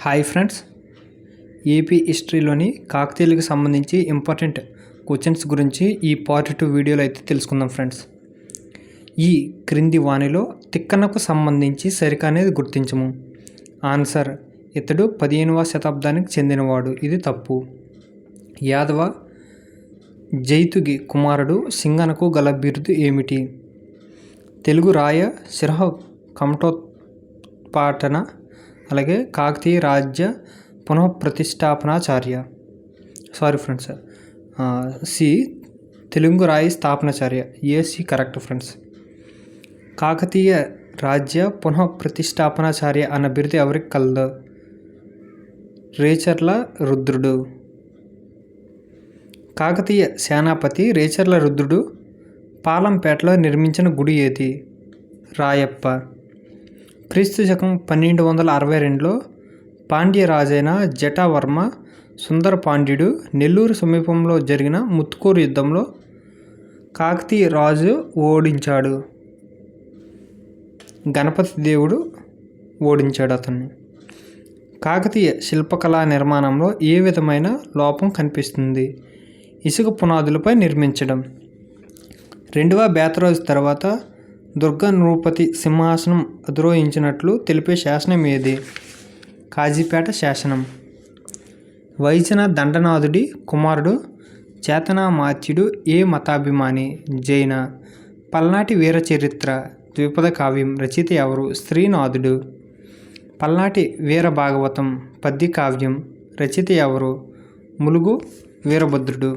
Hi friends, AP హిస్టరీలోని కాకతీయులకు సంబంధించి important questions గురించి ఈ పార్ట్ 2 వీడియోలో అయితే తెలుసుకుందాం ఫ్రెండ్స్. ఈ క్రింది వానిలో తిక్కనకు సంబంధించి సరికానేది గుర్తించము. ఆన్సర్: ఇతడు 15వ శతాబ్దానికి చెందినవాడు. ఇది తప్పు. యాదవ జైతుగి కుమారుడు సింగనకు గల బిరుదు ఏమిటి? తెలుగు రాయ శిరః కమఠోత్పాటన, అలాగే కాకతీయ రాజ్య పునఃప్రతిష్టాపనాచార్య. సి తెలుగు రాయి స్థాపనాచార్య. ఏసి కరెక్ట్ ఫ్రెండ్స్. కాకతీయ రాజ్య పునఃప్రతిష్టాపనాచార్య అన్న బిరుదు ఎవరికి కలదు? రేచర్ల రుద్రుడు. కాకతీయ సేనాపతి రేచర్ల రుద్రుడు పాలంపేటలో నిర్మించిన గుడి ఏది? రాయప్ప. క్రీస్తు శకం 1262లో పాండ్య రాజైన జటావర్మ సుందర పాండ్యుడు నెల్లూరు సమీపంలో జరిగిన ముత్తుకూరు యుద్ధంలో కాకతీయ రాజు ఓడించాడు. గణపతి దేవుడు ఓడించాడు అతన్ని. కాకతీయ శిల్పకళా నిర్మాణంలో ఏ విధమైన లోపం కనిపిస్తుంది? ఇసుక పునాదులపై నిర్మించడం. రెండవ బేతరాజు తర్వాత దుర్గ నృపతి సింహాసనం అధిరోహించినట్లు తెలిపే శాసనం ఏది? కాజీపేట శాసనం. వైచన దండనాథుడి కుమారుడు చేతనామాత్యుడు ఏ మతాభిమాని? జైన. పల్నాటి వీరచరిత్ర ద్విపద కావ్యం రచయిత ఎవరు? శ్రీనాథుడు. పల్నాటి వీరభాగవతం పద్య కావ్యం రచయిత ఎవరు? ములుగు వీరభద్రుడు.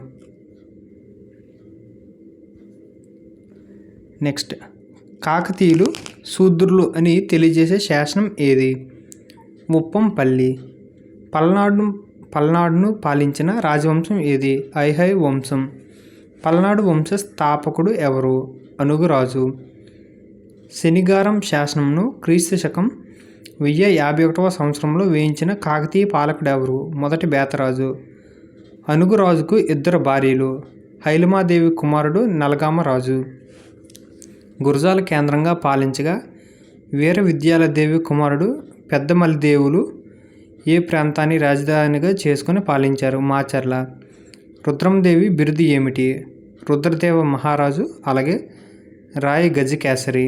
నెక్స్ట్, కాకతీయులు శూద్రులు అని తెలియజేసే శాసనం ఏది? ముప్పంపల్లి. పల్నాడును పాలించిన రాజవంశం ఏది? ఐహై వంశం. పల్నాడు వంశ స్థాపకుడు ఎవరు? అనుగురాజు. శనిగారం శాసనంను క్రీస్తు శకం 1051వ సంవత్సరంలో వేయించిన కాకతీయ పాలకుడు ఎవరు? మొదటి బేతరాజు. అనుగురాజుకు ఇద్దరు భార్యలు. హైలమాదేవి కుమారుడు నలగామరాజు. గురజాల కేంద్రంగా పాలించగా వీర విద్యాలదేవి కుమారుడు పెద్దమల్లిదేవులు ఏ ప్రాంతాన్ని రాజధానిగా చేసుకుని పాలించారు? మాచర్ల. రుద్రమదేవి బిరుదు ఏమిటి? రుద్రదేవ మహారాజు, అలాగే రాయ గజకేసరి.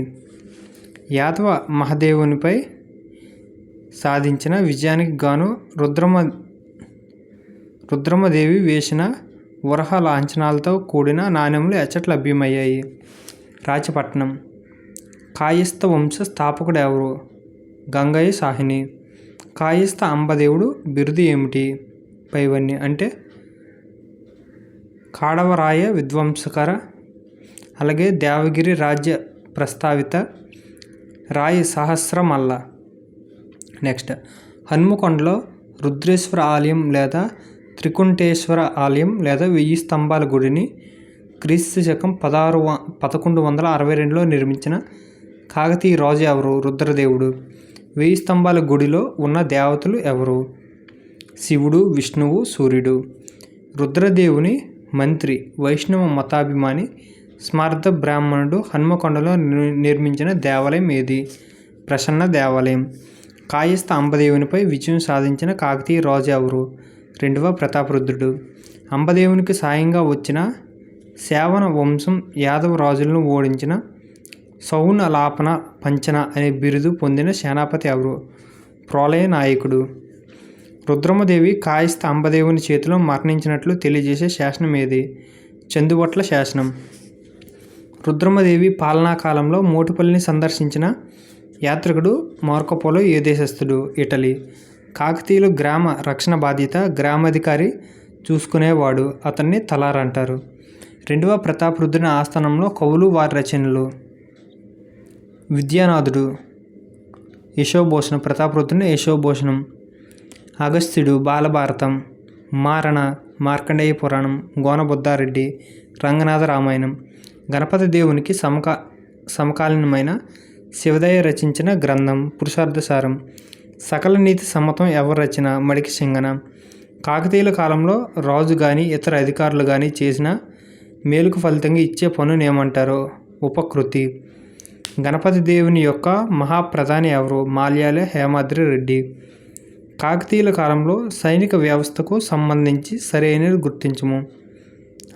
యాదవ మహదేవునిపై సాధించిన విజయానికి గాను రుద్రమదేవి వేసిన వరహ లాంఛనాలతో కూడిన నాణెములు ఎచ్చట లభ్యమయ్యాయి? రాచపట్నం. కాయస్థ వంశ స్థాపకుడు ఎవరు? గంగయ్య సాహిని. కాయస్థ అంబదేవుడు బిరుదు ఏమిటి? పైవన్ని అంటే కాడవరాయ విధ్వంసకర, అలాగే దేవగిరి రాజ్య ప్రస్తావిత, రాయ సహస్రమల్ల. నెక్స్ట్, హన్మకొండలో రుద్రేశ్వర ఆలయం లేదా త్రికుంటేశ్వర ఆలయం లేదా 1000 స్తంభాల గుడిని క్రీస్తు శకం 1162లో నిర్మించిన కాకతీయ రాజు ఎవరు? రుద్రదేవుడు. 1000 స్తంభాల గుడిలో ఉన్న దేవతలు ఎవరు? శివుడు, విష్ణువు, సూర్యుడు. రుద్రదేవుని మంత్రి, వైష్ణవ మతాభిమాని, స్మార్త బ్రాహ్మణుడు హన్మకొండలో నిర్మించిన దేవాలయం ఏది? ప్రసన్న దేవాలయం. కాయస్థ అంబదేవునిపై విజయం సాధించిన కాకతీయ రాజు ఎవరు? రెండవ ప్రతాపరుద్రుడు. అంబదేవునికి సాయంగా వచ్చిన సేవన వంశం యాదవ రాజులను ఓడించిన సౌనలాపన పంచన అనే బిరుదు పొందిన సేనాపతి ఎవరు? ప్రోలయ నాయకుడు. రుద్రమదేవి కాయస్థ అంబదేవుని చేతిలో మరణించినట్లు తెలియజేసే శాసనం ఏది? చందుబట్ల శాసనం. రుద్రమదేవి పాలనా కాలంలో మోటుపల్లిని సందర్శించిన యాత్రికుడు మార్కోపోలో ఏ దేశస్థుడు? ఇటలీ. కాకతీయులు గ్రామ రక్షణ బాధ్యత గ్రామాధికారి చూసుకునేవాడు. అతన్ని తలార్ అంటారు. రెండవ ప్రతాపరుద్రుని ఆస్థానంలో కవులు, వారి రచనలు. విద్యానాథుడు యశోభూషణం. ప్రతాపరుద్రుని యశోభూషణం. అగస్త్యుడు బాలభారతం. మారణ మార్కండేయ పురాణం. గోనబుద్ధారెడ్డి రంగనాథ రామాయణం. గణపతి దేవునికి సమకాలీనమైన శివదయ రచించిన గ్రంథం పురుషార్థసారం. సకల నీతి సమ్మతం ఎవరు రచన? మడికి సింగన. కాకతీయుల కాలంలో రాజు కానీ ఇతర అధికారులు కానీ చేసిన మేలుకు ఫలితంగా ఇచ్చే పనును ఏమంటారు? ఉపకృతి. గణపతి దేవుని యొక్క మహాప్రధాని ఎవరు? మాల్యాల హేమాద్రి రెడ్డి. కాకతీయుల కాలంలో సైనిక వ్యవస్థకు సంబంధించి సరైనది గుర్తించము.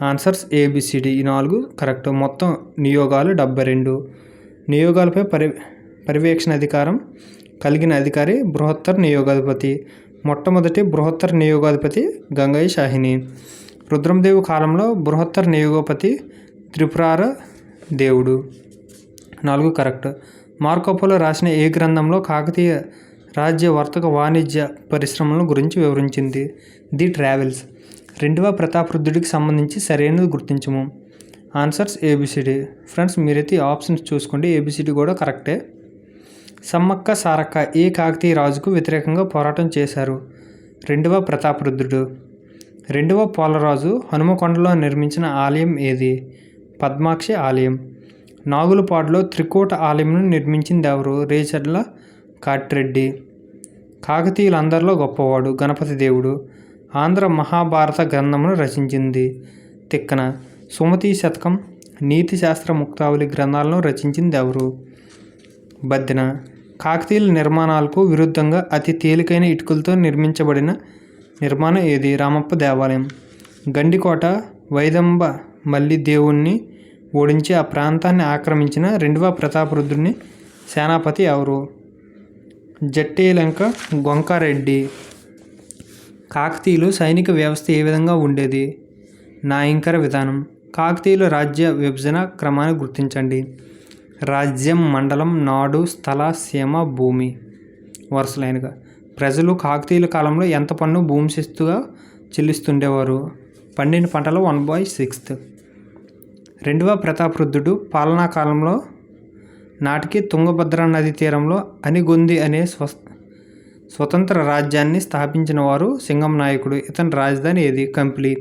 Answers A B C D. ఈ 4 కరెక్ట్. మొత్తం నియోగాలు 72. నియోగాలపై పర్యవేక్షణ అధికారం కలిగిన అధికారి బృహత్తర్ నియోగాధిపతి. మొట్టమొదటి బృహత్తర్ నియోగాధిపతి గంగయ్య షాహిని. రుద్రందేవి కాలంలో బృహత్తర్ నియోగపతి త్రిపురార దేవుడు. 4 కరెక్ట్. మార్కోపోలో రాసిన ఏ గ్రంథంలో కాకతీయ రాజ్య వర్తక వాణిజ్య పరిశ్రమల గురించి వివరించింది? The Travels. రెండవ ప్రతాపరుద్రుడికి సంబంధించి సరైనది గుర్తించము. Answers A B C D. ఫ్రెండ్స్ మీరైతే ఆప్షన్స్ చూసుకోండి, ఏబిసిడి కూడా కరెక్టే. సమ్మక్క సారక్క ఏ కాకతీయ రాజుకు వ్యతిరేకంగా పోరాటం చేశారు? రెండవ ప్రతాపరుద్రుడు. రెండవ పోలరాజు హనుమకొండలో నిర్మించిన ఆలయం ఏది? పద్మాక్షి ఆలయం. నాగులపాడులో త్రికూట ఆలయంను నిర్మించింది ఎవరు? రేచర్ల కాట్రెడ్డి. కాకతీయులందరిలో గొప్పవాడు గణపతి దేవుడు. ఆంధ్ర మహాభారత గ్రంథమును రచించింది తిక్కన. సుమతి శతకం, నీతి శాస్త్ర ముక్తావళి గ్రంథాలను రచించింది ఎవరు? బద్దెన. కాకతీయుల నిర్మాణాలకు విరుద్ధంగా అతి తేలికైన ఇటుకలతో నిర్మించబడిన నిర్మాణం ఏది? రామప్ప దేవాలయం. గండికోట వైదంబ మల్లి దేవుణ్ణి ఓడించి ఆ ప్రాంతాన్ని ఆక్రమించిన రెండవ ప్రతాపరుద్రుని సేనాపతి ఎవరు? జట్టేలంక గొంకారెడ్డి. కాకతీయులు సైనిక వ్యవస్థ ఏ విధంగా ఉండేది? నాయంకర విధానం. కాకతీయుల రాజ్య విభజన క్రమాన్ని గుర్తించండి. రాజ్యం, మండలం, నాడు, స్థల, సీమ, భూమి వరుసలైనగా. ప్రజలు కాకతీయుల కాలంలో ఎంత పన్ను భూమి శిస్తుగా చెల్లిస్తుండేవారు? పండిన పంటలో 1/6. రెండవ ప్రతాపరుద్రుడు పాలనా కాలంలో నాటికి తుంగభద్ర నది తీరంలో అనిగొంది అనే స్వతంత్ర రాజ్యాన్ని స్థాపించిన వారు సింగం నాయకుడు. ఇతని రాజధాని ఏది? కంప్లీ.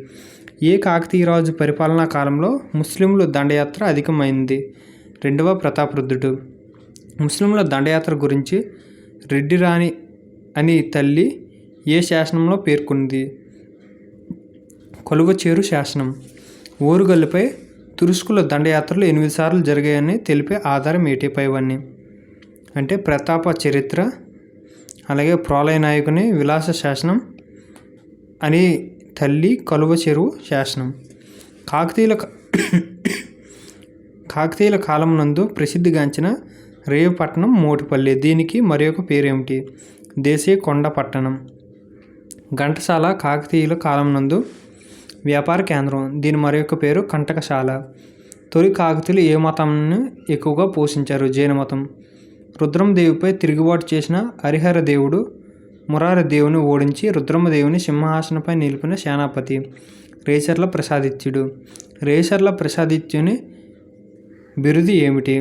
ఏ కాకతీయ రాజు పరిపాలనా కాలంలో ముస్లింలు దండయాత్ర అధికమైంది? రెండవ ప్రతాపరుద్రుడు. ముస్లింల దండయాత్ర గురించి రెడ్డి రాణి అని తల్లి ఏ శాసనంలో పేర్కొంది? కొలువచేరు శాసనం. ఓరుగల్లుపై తురుష్కుల దండయాత్రలు 8 సార్లు జరిగాయని తెలిపే ఆధారం ఏటిపైవన్నీ? అంటే ప్రతాప చరిత్ర, అలాగే ప్రోలయ నాయకుని విలాస శాసనం అని తల్లి కలువ చెరువు శాసనం. కాకతీయుల కాలం నందు ప్రసిద్ధిగాంచిన రేవుపట్నం మోటుపల్లి. దీనికి మరొక పేరేమిటి? దేశీయ కొండ పట్టణం. ఘంటసాల కాకతీయుల కాలం నందు వ్యాపార కేంద్రం. దీని మరొక పేరు కంటకశాల. తొలి కాకతీయులు ఏ మతాన్ని ఎక్కువగా పోషించారు? జైన మతం. రుద్రమదేవిపై తిరుగుబాటు చేసిన హరిహర దేవుడు మురారి దేవుని ఓడించి రుద్రమదేవిని సింహాసనంపై నిలిపిన సేనాపతి రేచర్ల ప్రసాదిత్యుడు. రేచర్ల ప్రసాదిత్యుని బిరుదు ఏమిటి?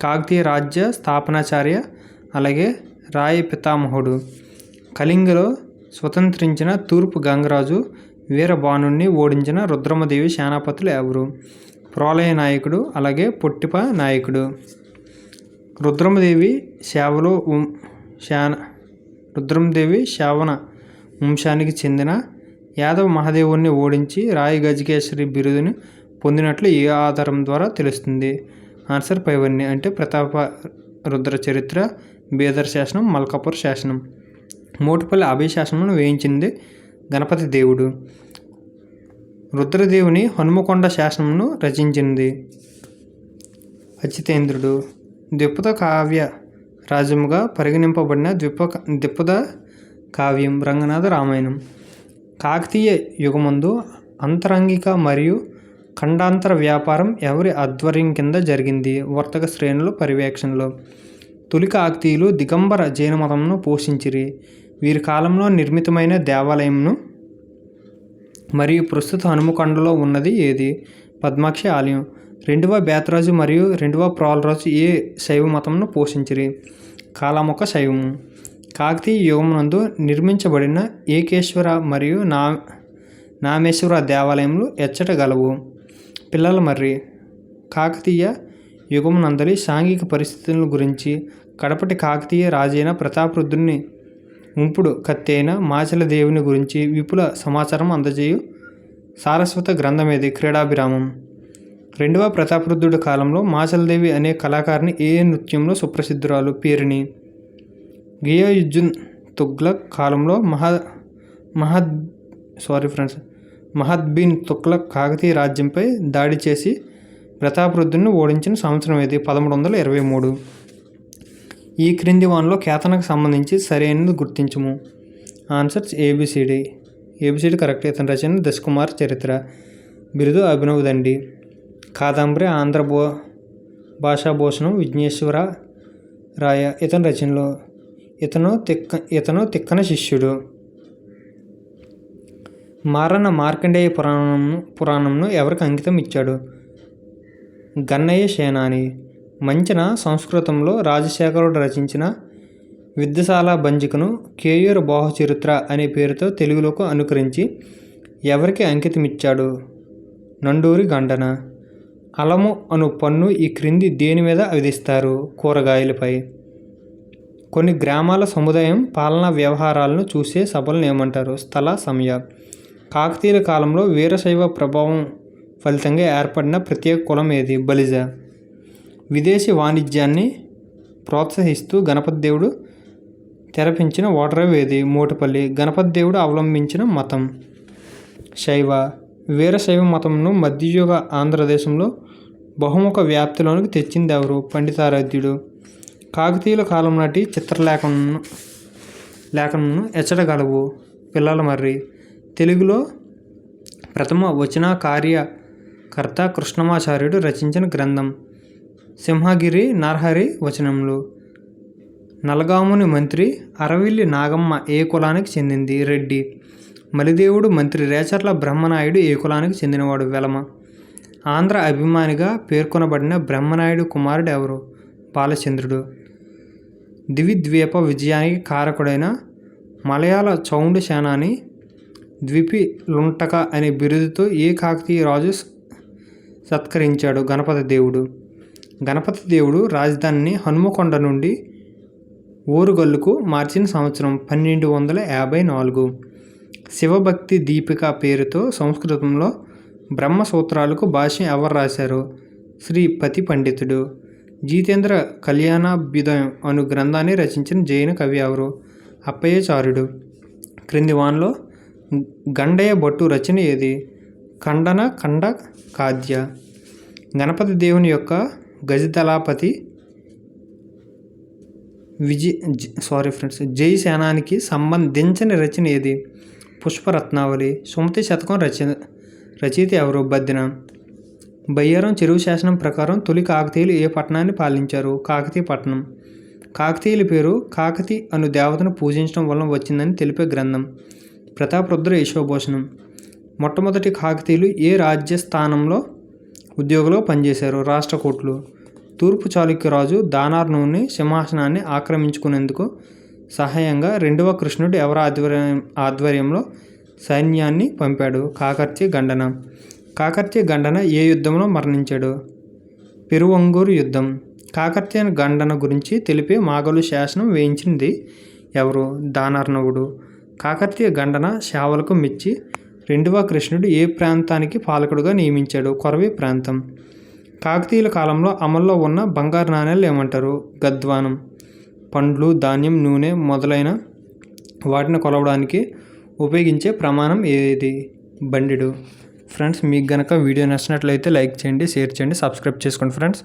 కాకతీయ రాజ్య స్థాపనాచార్య, అలాగే రాయ పితామహుడు. కళింగలో స్వతంత్రించిన తూర్పు గంగరాజు వీరబాణుణ్ణి ఓడించిన రుద్రమదేవి సేనాపతులు ఎవరు? ప్రోలయ నాయకుడు, అలాగే పొట్టిప నాయకుడు. రుద్రమదేవి శావన వంశానికి చెందిన యాదవ మహాదేవుణ్ణి ఓడించి రాయి గజకేశ్వరి బిరుదుని పొందినట్లు ఏ ఆధారం ద్వారా తెలుస్తుంది? ఆన్సర్ పైవన్నీ. అంటే ప్రతాప రుద్ర చరిత్ర, బేదర్ శాసనం, మల్కాపూర్ శాసనం. మోటుపల్లి అభయ శాసనమును వేయించింది గణపతి దేవుడు. రుద్రదేవుని హనుమకొండ శాసనమును రచించింది అచ్యుతేంద్రుడు. ద్విపద కావ్య రాజ్యముగా పరిగణింపబడిన ద్విపద కావ్యం రంగనాథ రామాయణం. కాకతీయ యుగమందు అంతరంగిక మరియు ఖండాంతర వ్యాపారం ఎవరి ఆధ్వర్యం కింద జరిగింది? వర్తక శ్రేణుల పర్యవేక్షణలో. తొలి కాకతీయులు దిగంబర జైన మతంను పోషించిరి. వీరి కాలంలో నిర్మితమైన దేవాలయంను మరియు ప్రస్తుత హనుమకొండలో ఉన్నది ఏది? పద్మాక్షి ఆలయం. రెండవ బేతరాజు మరియు రెండవ ప్రోలరాజు ఏ శైవ మతంను పోషించిరి? కాలాముఖ శైవము. కాకతీయ యుగమునందు నిర్మించబడిన ఏకేశ్వర మరియు నామేశ్వర దేవాలయములు ఎచ్చట గలవు? పిల్లల మర్రి. కాకతీయ యుగమునందలి సాంఘిక పరిస్థితుల గురించి కడపటి కాకతీయ రాజైన ప్రతాపరుద్రుని ఉంపుడు కత్తి అయిన మాచల దేవుని గురించి విపుల సమాచారం అందజేయు సారస్వత గ్రంథమేది? క్రీడాభిరామం. రెండవ ప్రతాపరుద్రుడి కాలంలో మాచలదేవి అనే కళాకారిణి ఏ నృత్యంలో సుప్రసిద్ధురాలు? పేరిణి. గియాయుజ్జున్ తుగ్లక్ కాలంలో మహద్ బిన్ తుగ్లక్ కాకతీయ రాజ్యంపై దాడి చేసి ప్రతాపరుద్రుని ఓడించిన సంవత్సరం ఇది 1123. ఈ క్రింది వానలో కేతనకు సంబంధించి సరైనది గుర్తించము. Answers A B C D correct. ఇతని రచన దశకుమార్ చరిత్ర. బిరుదు అభినవ్ దండి. కాదంబరి ఆంధ్ర భాషాభూషణం విఘ్నేశ్వర రాయ ఇతని రచనలో. ఇతను తిక్కన శిష్యుడు. మారన్న మార్కండేయ పురాణంను ఎవరికి అంకితం ఇచ్చాడు? గన్నయ్య సేనాని. మంచిన సంస్కృతంలో రాజశేఖరుడు రచించిన విద్యశాల బంజికను కేయూరు బాహుచరిత్ర అనే పేరుతో తెలుగులోకి అనుకరించి ఎవరికి అంకితమిచ్చాడు? నండూరి గండన. అలము అను పన్ను ఈ క్రింది దేని మీద విధిస్తారు? కూరగాయలపై. కొన్ని గ్రామాల సముదాయం పాలనా వ్యవహారాలను చూసే సభలను ఏమంటారు? స్థల సమయ. కాకతీయుల కాలంలో వీరశైవ ప్రభావం ఫలితంగా ఏర్పడిన ప్రత్యేక కులం ఏది? బలిజ. విదేశీ వాణిజ్యాన్ని ప్రోత్సహిస్తూ గణపతి దేవుడు తెరపించిన ఓడరేవు ఏది? మోటుపల్లి. గణపతి దేవుడు అవలంబించిన మతం శైవ. వీరశైవ మతంను మధ్యయుగ ఆంధ్రదేశంలో బహుముఖ వ్యాప్తిలోనికి తెచ్చింది ఎవరు? పండితారాధ్యుడు. కాకతీయుల కాలం నాటి లేఖనను ఎచ్చటగలవు? పిల్లల మర్రి. తెలుగులో ప్రథమ వచన కార్యకర్త కృష్ణమాచార్యుడు రచించిన గ్రంథం సింహగిరి నరహరి వచనములు. నలగాముని మంత్రి అరవిల్లి నాగమ్మ ఏ కులానికి చెందింది? రెడ్డి. మలిదేవుడు మంత్రి రేచర్ల బ్రహ్మనాయుడు ఏ కులానికి చెందినవాడు? వెలమ. ఆంధ్ర అభిమానిగా పేర్కొనబడిన బ్రహ్మనాయుడు కుమారుడు ఎవరు? బాలచంద్రుడు. ద్విద్వీప విజయానికి కారకుడైన మలయాళ చౌండు సేనాని ద్విపి లుంటక అనే బిరుదుతో ఏ కాకతీయ రాజు సత్కరించాడు? గణపతి దేవుడు. గణపతి దేవుడు రాజధానిని హనుమకొండ నుండి ఓరుగల్లుకు మార్చిన సంవత్సరం 1254. శివభక్తి దీపిక పేరుతో సంస్కృతంలో బ్రహ్మసూత్రాలకు భాష్యం ఎవరు రాశారు? శ్రీ పతి పండితుడు. జితేంద్ర కళ్యాణాభ్యుదయం అను గ్రంథాన్ని రచించిన జైన కవి ఎవరు? అప్పయ్యచారుడు. క్రింది వానలో గండయ్య భట్టు రచన ఏది? ఖండ కాద్య. గణపతి దేవుని యొక్క గజదళపతి జై సేనానికి సంబంధించిన రచన ఏది? పుష్పరత్నావళి. సుమతి శతకం రచయిత ఎవరు? బద్దిన. బయ్యారం చెరువు శాసనం ప్రకారం తొలి కాకతీయులు ఏ పట్టణాన్ని పాలించారు? కాకతీయ పట్టణం. కాకతీయుల పేరు కాకతి అను దేవతను పూజించడం వలన వచ్చిందని తెలిపే గ్రంథం ప్రతాపరుద్ర యశోభూషణం. మొట్టమొదటి కాకతీయులు ఏ రాజ్యస్థానంలో ఉద్యోగంలో పనిచేశారు? రాష్ట్రకూట్లు. తూర్పు చాళుక్యరాజు దానార్ణుని సింహాసనాన్ని ఆక్రమించుకునేందుకు సహాయంగా రెండవ కృష్ణుడు ఎవరి ఆధ్వర్యంలో సైన్యాన్ని పంపాడు? కాకర్త్య గండన. కాకర్త్య గండన ఏ యుద్ధంలో మరణించాడు? పెరువంగూరు యుద్ధం. కాకర్త్య గండన గురించి తెలిపే మాగలు శాసనం వేయించింది ఎవరు? దానార్ణవుడు. కాకర్త్య గండన సేవలకు మెచ్చి రెండవ కృష్ణుడు ఏ ప్రాంతానికి పాలకుడుగా నియమించాడు? కొరవి ప్రాంతం. కాకతీయుల కాలంలో అమల్లో ఉన్న బంగారు నాణేలు ఏమంటారు? గద్వానం. పండ్లు, ధాన్యం, నూనె మొదలైన వాటిని కొలవడానికి ఉపయోగించే ప్రమాణం ఏది? బండిడు. ఫ్రెండ్స్, మీకు గనక వీడియో నచ్చినట్లయితే లైక్ చేయండి, షేర్ చేయండి, సబ్స్క్రైబ్ చేసుకోండి ఫ్రెండ్స్.